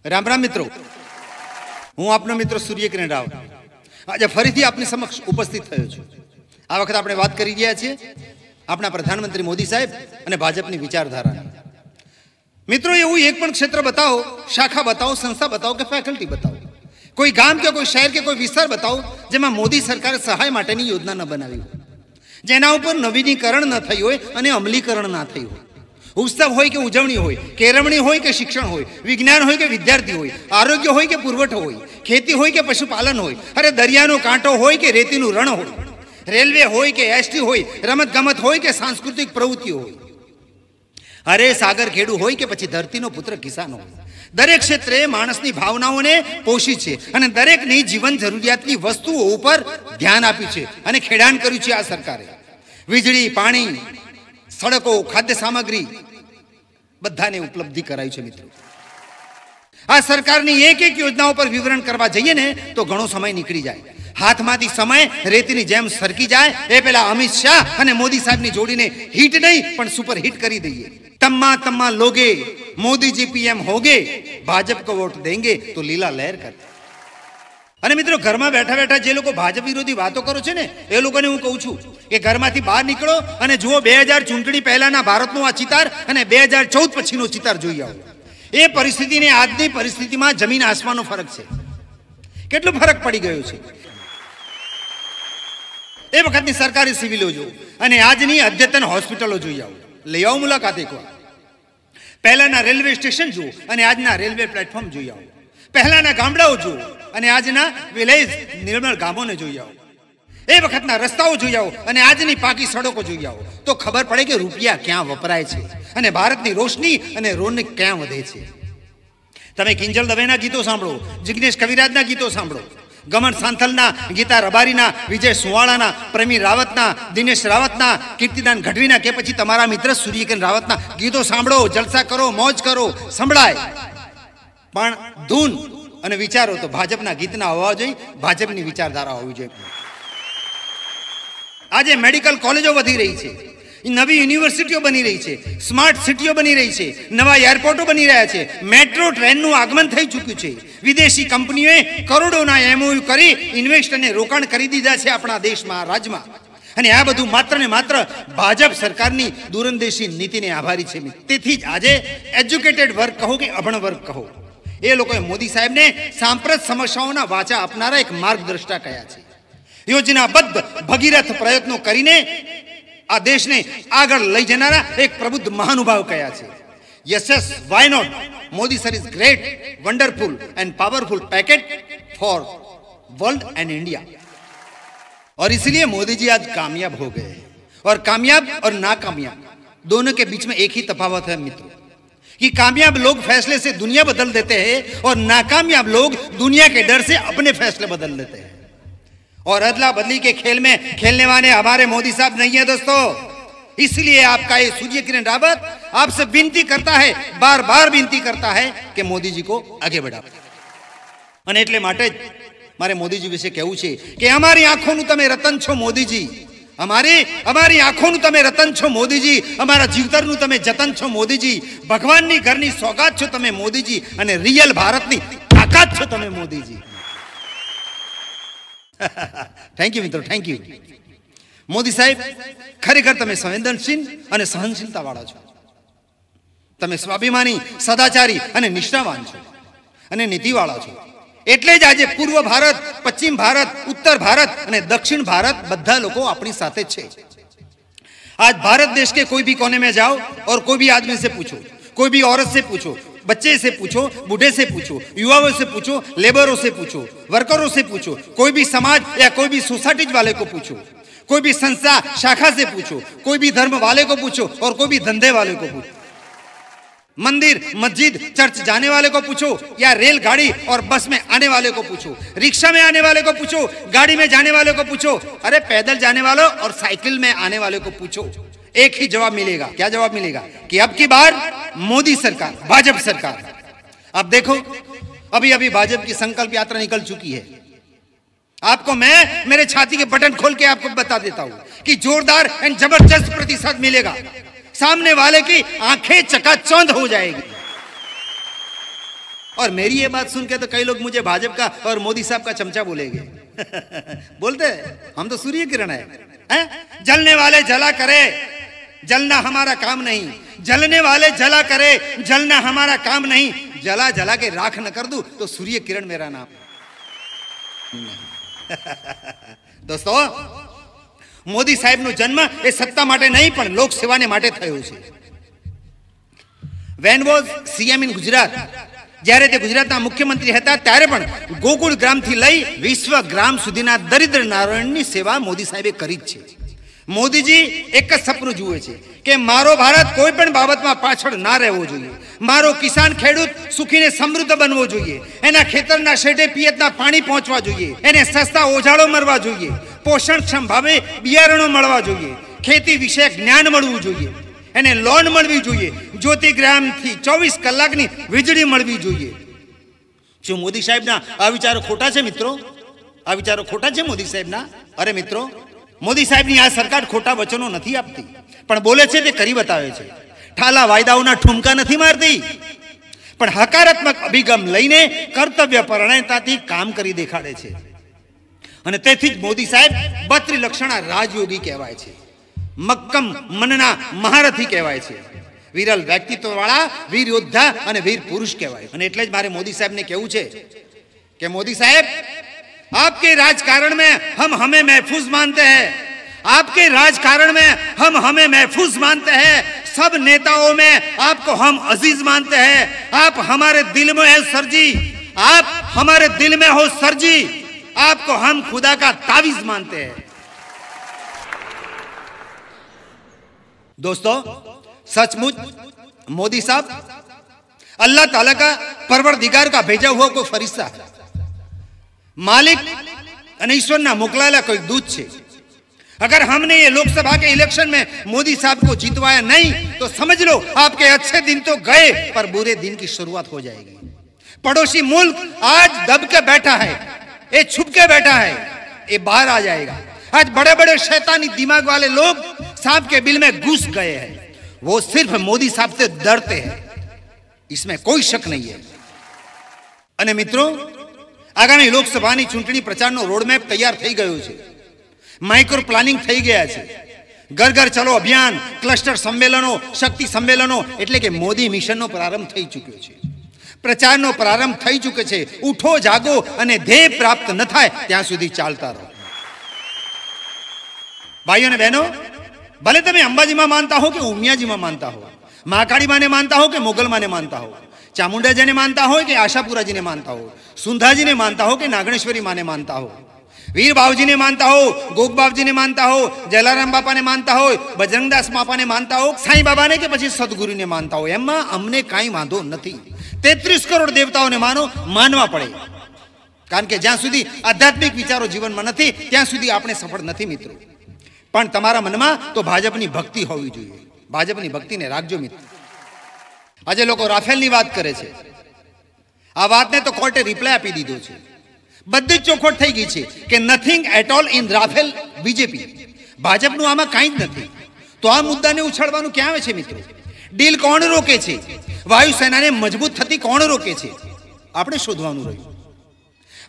રામ રામ મિત્રો, હું આપનો મિત્ર સૂર્યકિરણ રાવ આજે ફરીથી આપની સમક્ષ ઉપસ્થિત થયો છું। આ વખત આપણે વાત કરી રહ્યા છીએ આપણા પ્રધાનમંત્રી મોદી સાહેબ અને ભાજપની વિચારધારાની। મિત્રો, એવું એક પણ ક્ષેત્ર બતાવો, શાખા બતાવો, સંસ્થા બતાવો કે ફેકલ્ટી બતાવો, કોઈ ગામ કે કોઈ શહેર કે કોઈ વિસ્તાર બતાવો જેમાં મોદી સરકારે સહાય માટેની યોજના ન બનાવી હોય, જેના ઉપર નવીનીકરણ ન થઈ હોય અને અમલીકરણ ના થઈ હોય। ઉત્સવ હોય કે ઉજવણી હોય, કેળવણી હોય કે શિક્ષણ હોય, વિજ્ઞાન હોય કે વિદ્યાર્થી હોય, આરોગ્ય હોય કે પુરવઠો હોય, ખેતી હોય કે પશુપાલન હોય, અરે દરિયાનો કાંટો હોય કે રેતીનું રણ હોય, રેલવે હોય કે એસટી હોય, રમત ગમત હોય કે સાંસ્કૃતિક પ્રવૃત્તિઓ હોય, અરે સાગર ખેડૂ હોય કે પછી ધરતીનો પુત્ર કિસાન હોય, દરેક ક્ષેત્રે માણસની ભાવનાઓને પોષી છે અને દરેકની જીવન જરૂરિયાતની વસ્તુઓ ઉપર ધ્યાન આપ્યું છે અને ખેડાણ કર્યું છે આ સરકારે। વીજળી, પાણી, સડકો, ખાદ્ય સામગ્રી બધાને ઉપલબ્ધિ કરાયું છે। મિત્રો, આ સરકારની એક એક યોજનાઓ પર વિવરણ કરવા જઈએ ને તો ઘણો સમય નીકળી જાય। હાથમાંથી સમય રેતીની જેમ સરકી જાય એ પહેલા અમિત શાહ અને મોદી સાહેબની જોડીને હિટ નહીં પણ સુપર હિટ કરી દઈએ। तम्मा तम्मा लोगे मोदी जी पीएम होगे, भाजप को वोट देंगे तो लीला लहर कर। અને મિત્રો, ઘરમાં બેઠા બેઠા જે લોકો ભાજપ વિરોધી વાતો કરો છે ને એ લોકોને હું કહું છું કે ઘરમાંથી બહાર નીકળો અને જુઓ 2000 ચૂંટણી પહેલાના ભારતનો આ ચિતાર અને 2014 પછીનો ચિતાર જોઈ આવો। એ પરિસ્થિતિને આજની પરિસ્થિતિમાં જમીન આસમાનનો ફરક છે। કેટલો ફરક પડી ગયો છે। એ વખતની સરકારી સિવિલો જો અને આજની અદ્યતન હોસ્પિટલો જોઈ આવો, લઈ આવો મુલાકાત એકવાર। પહેલાના રેલવે સ્ટેશન જુઓ અને આજના રેલવે પ્લેટફોર્મ જોઈ આવો। પહેલાના ગામડાઓ જુઓ અને આજના વિલેજ નિર્મળ ગામોને જોઈ આવો। એ વખતના રસ્તાઓ જોઈ આવો અને આજની પાકી સડકો જોઈ આવો તો ખબર પડે કે રૂપિયા ક્યાં વપરાય છે અને ભારતની રોશની અને રોનક ક્યાં વધે છે। તમે કિંજલ દવેના ગીતો સાંભળો, જિગ્નેશ કવિરાજના ગીતો સાંભળો, ગમન સાંથલના, ગીતા રબારીના, વિજય સુવાળાના, પ્રવીણ રાવતના, દિનેશ રાવતના, કીર્તિદાન ગઢવીના કે પછી તમારા મિત્ર સૂર્યકિરણ રાવતના ગીતો સાંભળો, જલસા કરો, મોજ કરો, સંભળાય, પણ ધૂન અને વિચારો તો ભાજપના ગીતના હોવા જોઈએ, ભાજપની વિચારધારા હોવી જોઈએ। આજે મેડિકલ કોલેજો વધી રહી છે, નવી યુનિવર્સિટીઓ બની રહી છે, સ્માર્ટ સિટીઓ બની રહી છે, નવા એરપોર્ટો બની રહ્યા છે, મેટ્રો ટ્રેનનું આગમન થઈ ચૂક્યું છે, વિદેશી કંપનીઓએ કરોડોના એમઓયુ કરી ઇન્વેસ્ટ અને રોકાણ કરી દીધા છે આપણા દેશમાં, રાજ્યમાં। અને આ બધું માત્ર ને માત્ર ભાજપ સરકારની દૂરંદેશી નીતિને આભારી છે। તેથી જ આજે એજ્યુકેટેડ વર્ગ કહો કે અભણ વર્ગ કહો, એ લોકોએ મોદી સાહેબને સાંપ્રત સમસ્યાઓના વાચા આપનારા એક માર્ગદ્રષ્ટા કહ્યા છે। યોજનાબદ્ધ ભગીરથ પ્રયત્નો કરીને આ દેશને આગળ લઈ જનારા એક પ્રબુદ્ધ મહાનુભાવ કહ્યા છે। Yes yes, why not, Modi sir is great, wonderful and powerful packet for world and India. और इसलिए मोदी जी आज कामयाब हो गए। और कामयाब और नाकामयाब दोनों के बीच में एक ही तफावत है मित्रों, कि कामयाब लोग फैसले से दुनिया बदल देते हैं और नाकामयाब लोग दुनिया के डर से अपने फैसले बदल देते हैं। और अदला बदली के खेल में खेलने वाले हमारे मोदी साहब नहीं है दोस्तों। इसलिए आपका ये सूर्यकिरण रावत आपसे विनती करता है, बार बार विनती करता है कि मोदी जी को आगे बढ़ाओ। અને એટલે માટે જ મારે મોદીજી વિશે કહેવું છે કે અમારી આંખોનું તમે રતન છો મોદીજી, અમારી આંખોનું તમે રતન છો મોદીજી, અમારા જીવતરનું તમે જતન છો મોદીજી, ભગવાનની ઘરની સોગાત છો તમે મોદીજી અને રિયલ ભારતની તાકાત છો તમે મોદીજી। થેન્ક યુ મિત્રો, થેન્ક યુ। મોદી સાહેબ, ખરેખર તમે સંવેદનશીલ અને સહનશીલતા વાળા છો। તમે સ્વાભિમાની, સદાચારી અને નિષ્ઠાવાન છો અને નીતિવાળા છો। એટલે જ આજે પૂર્વ ભારત, પશ્ચિમ ભારત, ઉત્તર ભારત અને દક્ષિણ ભારત બધા લોકો આપણી સાથે છે। आज भारत देश के कोई भी कोने में जाओ और कोई भी आदमी से पूछो, कोई भी औरत से पूछो, बच्चे से पूछो, बूढ़े से पूछो, युवाओं से पूछो, लेबरों से पूछो, वर्करों से पूछो, कोई भी समाज या कोई भी सोसाइटी वाले को पूछो, कोई भी संस्था शाखा से पूछो, कोई भी धर्म वाले को पूछो और कोई भी धंधे वाले को पूछो, मंदिर, मस्जिद, चर्च जाने वाले को पूछो या रेलगाड़ी और बस में आने वाले को पूछो, रिक्शा में आने वाले को पूछो, गाड़ी में जाने वाले को पूछो, अरे पैदल जाने वालों और साइकिल में आने वाले को पूछो, एक ही जवाब मिलेगा। क्या जवाब मिलेगा? कि अब की बार मोदी सरकार, भाजपा सरकार। अब देखो, अभी अभी भाजपा की संकल्प यात्रा निकल चुकी है। आपको मैं मेरे छाती के बटन खोल के आपको बता देता हूं कि जोरदार एंड जबरदस्त प्रतिशत मिलेगा। सामने वाले की आंखें चकाचौंध हो जाएगी। और मेरी ये बात सुन के तो कई लोग मुझे भाजपा का और मोदी साहब का चमचा बोलेंगे। बोलते हम तो सूर्य किरण है? जलने वाले जला करे, जलना हमारा काम नहीं। जलने वाले जला करे, जलना हमारा काम नहीं। जला जला के राख न कर दूं तो सूर्य किरण मेरा नाम। दोस्तों, मोदी साहेब નો જન્મ એ સત્તા માટે નહીં પણ લોક સેવાને માટે થયો છે. When was CM in Gujarat, જ્યારે તે ગુજરાતના મુખ્યમંત્રી હતા ત્યારે પણ ગોકુળ ગ્રામથી લઈ વિશ્વ ગ્રામ સુધીના દરિદ્ર નારાયણની સેવા મોદી સાહેબે કરી જ છે. મોદીજી એક જ સપનું જુએ છે કે મારો ભારત કોઈ પણ બાબતમાં પાછળ ના રહેવો જોઈએ. મારો કિસાન ખેડૂત સુખીને સમૃદ્ધ બનવો જોઈએ. એના ખેતરના શેઢે પિયતના પાણી પહોંચવા જોઈએ. એને સસ્તા ઓજાળો મળવા જોઈએ. પોષણક્ષમ ભાવે બિયારણો મળવા જોઈએ. ખેતી વિશે જ્ઞાન મળવું જોઈએ. એને લોન મળવી જોઈએ. જ્યોતિગ્રામથી 24 કલાકની વીજળી મળવી જોઈએ. શું મોદી સાહેબના આ વિચારો ખોટા છે મિત્રો? આ વિચારો ખોટા છે મોદી સાહેબના? અરે મિત્રો, મોદી સાહેબની આ સરકાર ખોટા વચનો નથી આપતી, પણ બોલે છે તે કરી બતાવે છે. ઠાલા વાયદાઓના ઠુમકા નથી મારતી, પણ હકારાત્મક અભિગમ લઈને કર્તવ્ય પરાયણતાથી કામ કરી દેખાડે છે. અને તેથી જ મોદી સાહેબ બત્રિલક્ષણા રાજયોગી કહેવાય છે. મક્કમ મનના મહારથી કહેવાય છે. વિરલ વ્યક્તિત્વવાળા વીર યોદ્ધા અને વીર પુરુષ કહેવાય. અને એટલે જ મારે મોદી સાહેબને કહેવું છે કે મોદી સાહેબ, आपके राजकारण में हम हमें महफूज मानते हैं. आपके राजकारण में हम हमें महफूज मानते हैं. सब नेताओं में आपको हम अजीज मानते हैं. आप हमारे दिल में है सर जी. आप हमारे दिल में हो सर जी. आपको हम खुदा का तावीज मानते हैं. दोस्तों, सचमुच मोदी साहब अल्लाह ताला का परवरदिगार का भेजा हुआ कोई फरिश्ता है. मालिक અને ઈશ્વરના મોકલાયેલા કોઈ દૂત છે. अगर हमने ये लोकसभा के इलेक्शन में मोदी साहब को जितवाया नहीं तो समझ लो आपके अच्छे दिन तो गए पर बुरे दिन की शुरुआत हो जाएगी. पड़ोसी मुल्क आज दब के बैठा है, ये छुप के बैठा है, ये बाहर आ जाएगा. आज बड़े बड़े शैतानी दिमाग वाले लोग सांप के बिल में घुस गए हैं. वो सिर्फ मोदी साहब से डरते हैं, इसमें कोई शक नहीं है. અને મિત્રો, આગામી લોકસભાની ચૂંટણી પ્રચારનો રોડમેપ તૈયાર થઈ ગયો છે. માઇક્રો પ્લાનિંગ થઈ ગયા છે. ઘર ઘર ચલો અભિયાન, ક્લસ્ટર સંમેલનો, શક્તિ સંમેલનો એટલે કે મોદી મિશનનો પ્રારંભ થઈ ચૂક્યો છે. પ્રચારનો પ્રારંભ થઈ ચૂક્યો છે. ઉઠો, જાગો અને ધ્યેય પ્રાપ્ત ન થાય ત્યાં સુધી ચાલતા રહો. ભાઈઓ અને બહેનો, ભલે તમે અંબાજીમાં માનતા હો કે ઉમિયાજીમાં માનતા હો, મહાકાળી માને માનતા હો કે મોગલમાને માનતા હો, ચામુંડાજીને માનતા હોય કે આશાપુરાજીને માનતા હો, સુંધાજીને માનતા હો કે નાગણેશ્વરી માને માનતા હો, વીર બાવજીને માનતા હો, ગોગબાવજીને માનતા હો, જલારામ બાપાને માનતા હોય, બજરંગદાસ બાપાને માનતા હો, સાંઈ બાબાને કે પછી સદગુરુને માનતા હો, એમાં અમને કાંઈ વાંધો નથી. 33 કરોડ દેવતાઓને માનવા પડે. કારણ કે જ્યાં સુધી આધ્યાત્મિક વિચારો જીવનમાં નથી ત્યાં સુધી આપણે સફળ નથી મિત્રો. પણ તમારા મનમાં તો ભાજપની ભક્તિ હોવી જોઈએ. ભાજપની ભક્તિને રાખજો મિત્રો. આજે લોકો રાફેલની વાત કરે છે. આ વાતને તો કોર્ટે રિપ્લાય આપી દીધો છે. બધી જ ચોખવટ થઈ ગઈ છે કે nothing at all in Rafale BJP. ભાજપનું આમાં કાંઈ જ નથી. તો આ મુદ્દાને ઉછાળવાનું ક્યાં આવે છે મિત્રો? ડીલ કોણ રોકે છે? વાયુસેનાને મજબૂત થતી કોણ રોકે છે? આપણે શોધવાનું રહ્યું.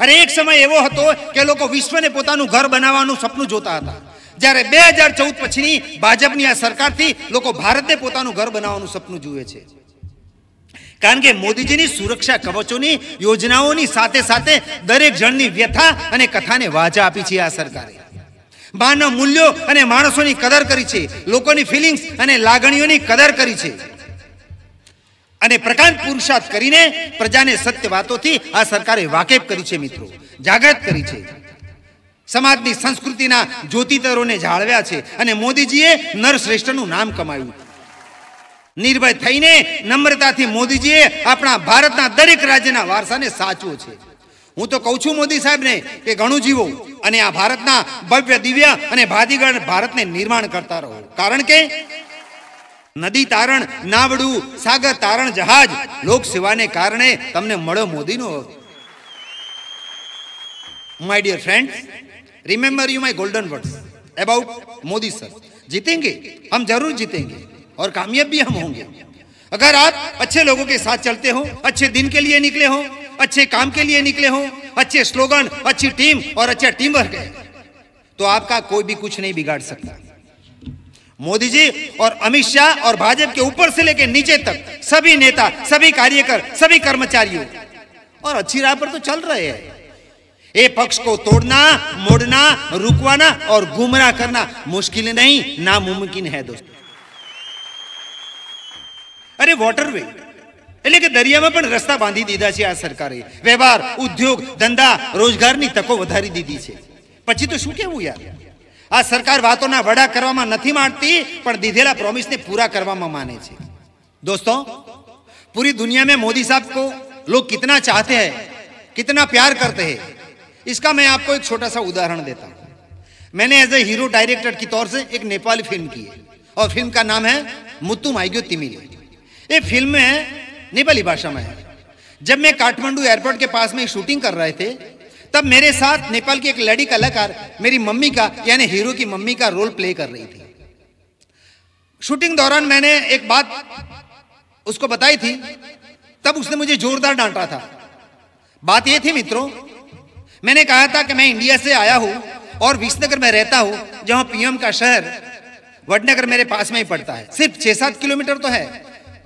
અરે એક સમય એવો હતો કે લોકો વિશ્વને પોતાનું ઘર બનાવવાનું સપનું જોતા હતા. જ્યારે 2014 પછીની ભાજપની આ સરકારથી લોકો ભારતને પોતાનું ઘર બનાવવાનું સપનું જુએ છે. કારણ કે મોદીજીની સુરક્ષા કવચોની યોજનાઓની સાથે સાથે દરેક જણની વ્યથા અને કથાને વાચા આપી છે આ સરકારે. માનવ મૂલ્યો અને માણસોની કદર કરી છે. લોકોની ફિલિંગ્સ અને લાગણીઓની કદર કરી છે. અને પ્રકાંડ પુરુષાર્થ કરીને પ્રજાને સત્ય વાતોથી આ સરકારે વાકેફ કરી છે મિત્રો. જાગૃત કરી છે. સમાજની સંસ્કૃતિના જ્યોતિતરોને જાળવ્યા છે અને મોદીજીએ નરશ્રેષ્ઠનું નામ કમાયું. નિર્ભય થઈને નમ્રતાથી મોદીજીએ આપણા ભારતના દરેક રાજ્યના વારસાને સાચવો છે. હું તો કહું છું મોદી સાહેબને કે ઘણું જીવો અને આ ભારતના ભવ્ય દિવ્ય અને ભાદીગળ ભારતને નિર્માણ કરતા રહો. કારણ કે નદી તારણ નાવડું, સાગર તારણ જહાજ, લોક સેવાને કારણે તમને મળો મોદીનો. My dear friends, remember you my golden words about Modi sir. जीतेंगे हम, जरूर जीतेंगे और कामयाब भी हम होंगे. अगर आप अच्छे लोगों के साथ चलते हो, अच्छे दिन के लिए निकले हो, अच्छे काम के लिए निकले हो, अच्छे स्लोगन, अच्छी टीम और अच्छा टीम वर्क है, तो आपका कोई भी कुछ नहीं बिगाड़ सकता। मोदी जी और अमित शाह और भाजपा के ऊपर से लेकर नीचे तक सभी नेता, सभी कार्यकर, सभी कर्मचारियों और अच्छी राह पर तो चल रहे हैं। ये पक्ष को तोड़ना, मोड़ना, रुकवाना और गुमराह करना मुश्किल नहीं, नामुमकिन है दोस्तों। अरे वॉटरवे એટલે કે દરિયામાં પણ રસ્તા બાંધી દીધા છે આ સરકારે, વેપાર, ઉદ્યોગ, ધંધા, રોજગારની તકો વધારી દીધી છે। પછી તો શું કહેવું યાર, આ સરકાર વાતોના વડા કરવામાં નથી માંગતી પણ દીધેલા પ્રોમિસને પૂરા કરવામાં માને છે। दोस्तों, पूरी दुनिया में मोदी साहब को लोग कितना चाहते हैं, कितना प्यार करते हैं, इसका मैं आपको एक छोटा सा उदाहरण देता हूं। मैंने एज ए हीरो डायरेक्टर की तौर से एक नेपाली फिल्म की है और फिल्म का नाम है मुत्तु माइग्यो तिमिले। ये फिल्म में नेपाली भाषा में है। जब मैं काठमांडू एयरपोर्ट के पास में शूटिंग कर रहे थे, तब मेरे साथ नेपाल की एक लड़ी कलाकार मेरी मम्मी का यानी हीरो की मम्मी का रोल प्ले कर रही थी। शूटिंग दौरान मैंने एक बात उसको बताई थी, तब उसने मुझे जोरदार डांटा था। बात यह थी मित्रों, मैंने कहा था कि मैं इंडिया से आया हूं और विसनगर में रहता हूं, जहां पीएम का शहर वडनगर मेरे पास में ही पड़ता है, सिर्फ 6-7 किलोमीटर तो है।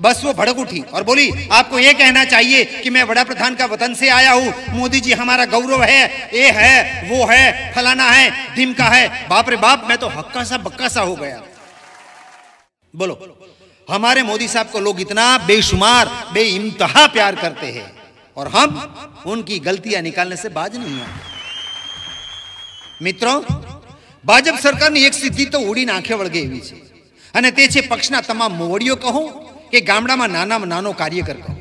बस वो भड़क उठी और बोली, आपको ये कहना चाहिए कि मैं बड़ा प्रधान का वतन से आया हूं, मोदी जी हमारा गौरव है, ये है, वो है, फलाना है, ढिमका है। बाप रे बाप, मैं तो हक्का सा बक्का सा हो गया। बोलो, हमारे मोदी साहब को लोग इतना बेशुमार, बेइंतहा प्यार करते हैं और हम उनकी गलतियां निकालने से बाज नहीं आते। મિત્રો, ભાજપ સરકારની એક સિદ્ધિ તો ઉડીને આંખે વળગે એવી છે અને તે છે પક્ષના તમામ મોવડીઓ કહો કે ગામડામાં નાનામાં નાનો કાર્યકર કહો,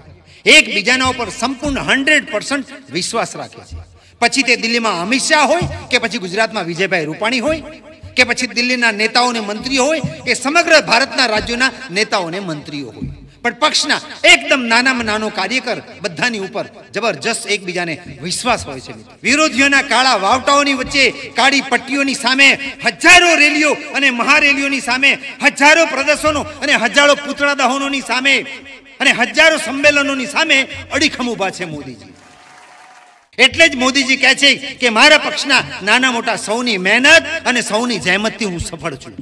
એકબીજાના ઉપર સંપૂર્ણ 100% વિશ્વાસ રાખે છે। પછી તે દિલ્હીમાં અમિત શાહ હોય કે પછી ગુજરાતમાં વિજયભાઈ રૂપાણી હોય કે પછી દિલ્હીના નેતાઓને મંત્રીઓ હોય કે સમગ્ર ભારતના રાજ્યોના નેતાઓને મંત્રીઓ હોય, પણ પક્ષના એકદમ નાનામાં નાનો કાર્યકર બધાની ઉપર જબરજસ્ત એકબીજાને વિશ્વાસ હોય છે। વિરોધીઓના કાળા વાવટાઓની વચ્ચે કાળી પટ્ટીઓની સામે હજારો રેલીઓ અને મહારેલીઓની સામે હજારો પ્રદર્શનો અને હજારો પૂતળા દહનોની સામે અને હજારો સંમેલનોની સામે અડીખમ ઊભા છે મોદીજી। એટલે જ મોદીજી કહે છે કે મારા પક્ષના નાના મોટા સૌની મહેનત અને સૌની જહેમતથી હું સફળ છું।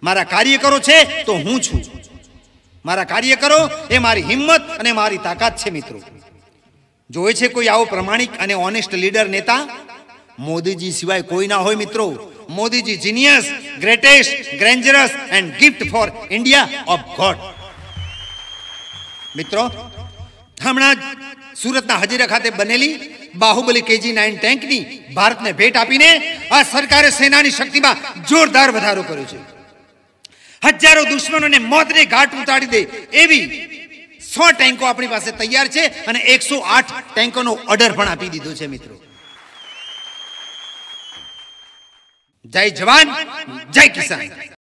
મારા કાર્યકરો છે તો હું છું, મારા કાર્યકરો એ મારી હિંમત અને મારી તાકાત છે। મિત્રો, જોવે છે કોઈ આવો પ્રમાણિક અને ઓનેસ્ટ લીડર નેતા? મોદીજી સિવાય કોઈ ના હોય મિત્રો। Modiji genius, greatest, grandeurous and gift for India of God. મિત્રો, હમણાં સુરતના હજીરા ખાતે બનેલી બાહુબલી KG-9 ટેન્કની ભારતને ભેટ આપીને આ સરકારે સેનાની શક્તિમાં જોરદાર વધારો કર્યો છે। હજારો દુશ્મનોને મોતને ઘાટ ઉતારી દે એવી 100 ટેન્કો આપણી પાસે તૈયાર છે અને 108 ટેન્કોનો ઓર્ડર પણ આપી દીધો છે। મિત્રો, જય જવાન, જય કિસાન।